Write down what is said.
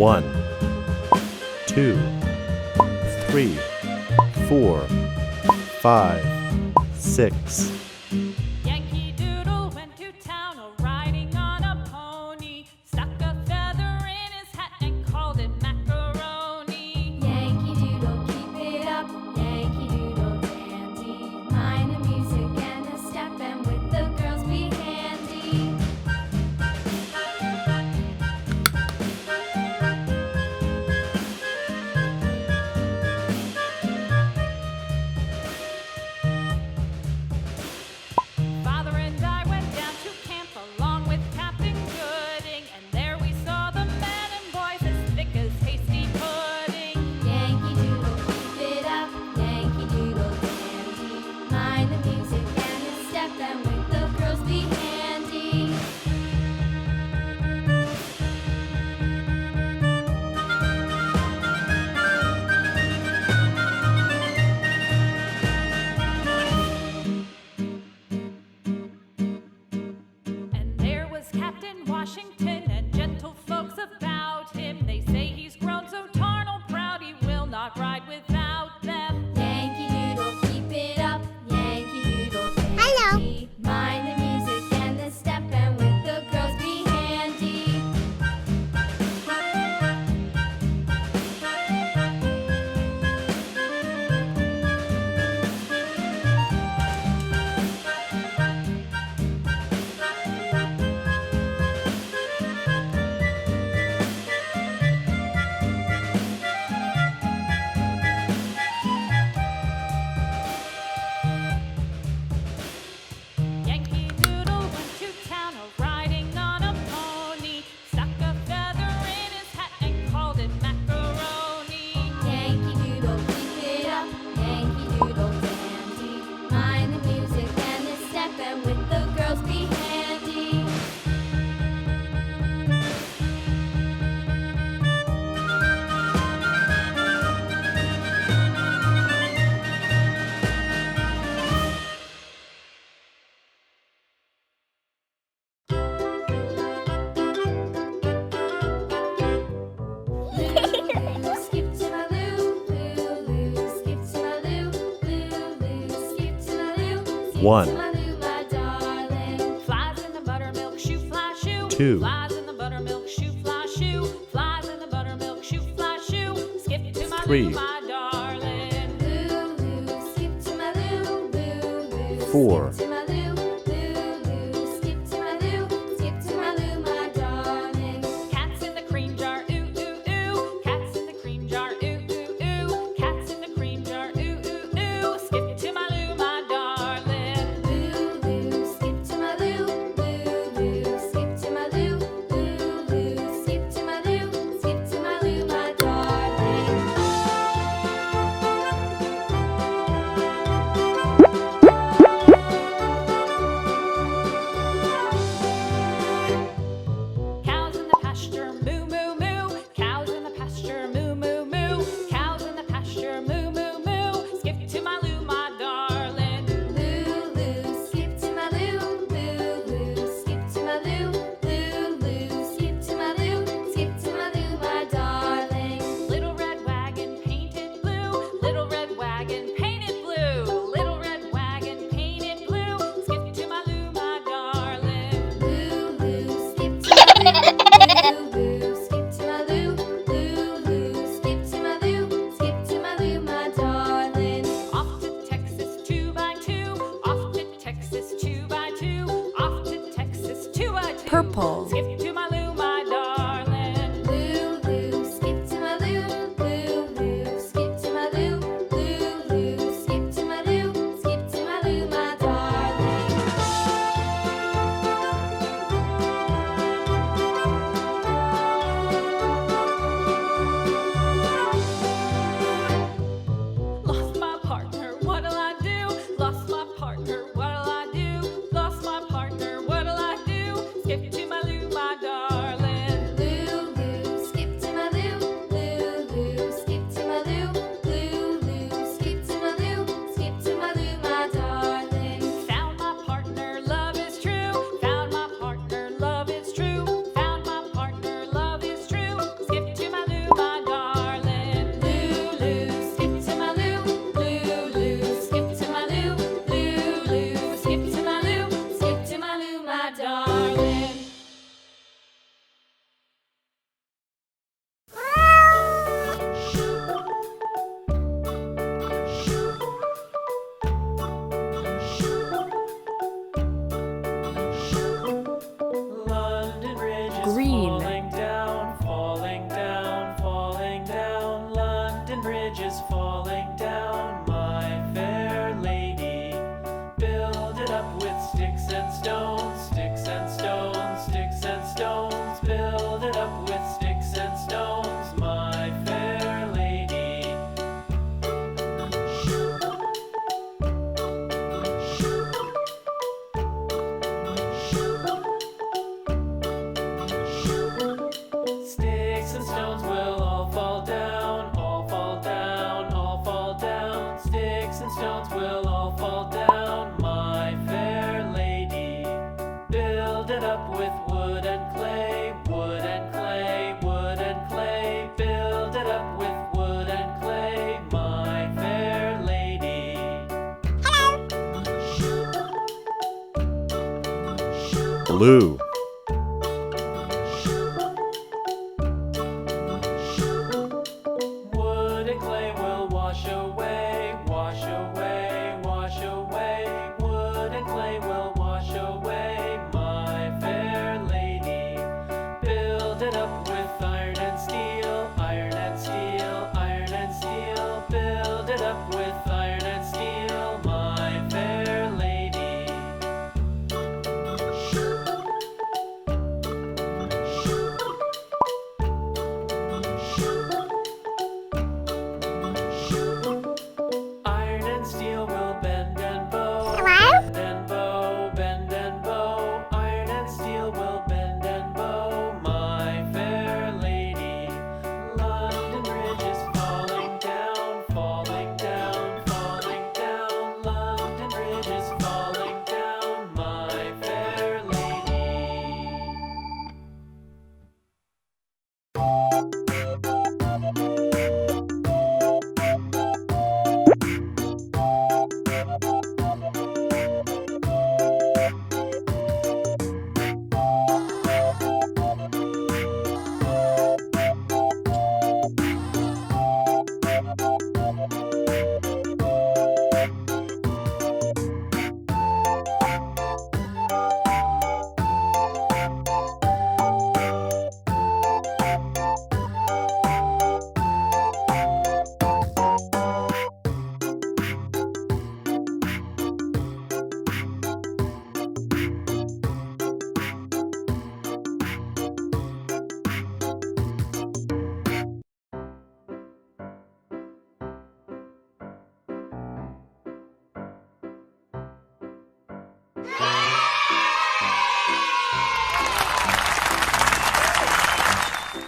1, 2, 3, 4, 5, 6. Yankee Doodle went to town riding on a pony, stuck a feather in his hat and called it macaroni. Yankee Doodle, keep it up, Yankee Doodle dandy. Mind the music and the step, and with the girls be handy. Father and I went down to camp along with Captain Gooding, and there we saw the men and boys as thick as hasty pudding. Yankee Doodle, keep it up, Yankee Doodle dandy. Mind the music and the step, and with the girls be handy. And there was Captain Washington and gentle folks about him. They say he's grown so tarnal proud he will not ride without them. Yankee Doodle, keep it up, Yankee Doodle dandy. Mind the music and the step, and with the girls be handy. Yankee Doodle went to town riding on a pony, stuck a feather in his hat and called it macaroni. Yankee Doodle, keep it up, Yankee Doodle dandy. Mind the music and the step, and with the girls be handy. Loo, skip to my loo, loo, skip to my loo, skip to my loo, skip 1, to my loo, my darling. Flies in the buttermilk shoe fly shoe. 2, Flies in the buttermilk shoe fly shoe. Flies in the buttermilk shoe fly shoe. Skip to my 3, loo, my darling. Loo, skip to my loo, 4, skip to my loo, skip to my loo, skip to my loo, my darling. Cats in the cream jar, ooh ooh ooh. Cats in the cream jar, ooh ooh ooh. Cats in the cream jar, ooh ooh ooh. Skip to my loo, my darling. Loo, skip to my loo, skip to my loo, skip to my loo, skip to my loo, my darling. blue. Wood and clay will wash away, wash away, wash away. Wood and clay will wash away, my fair lady. Build it up with iron and steel, iron and steel, iron and steel. Build it up with iron and steel, my fair lady. Iron and steel will bend and bow. Bend and bow, bend and bow. Iron and steel will bend and bow, my fair lady. London Bridge is falling down, falling down, falling down. London Bridge is falling down, my fair lady.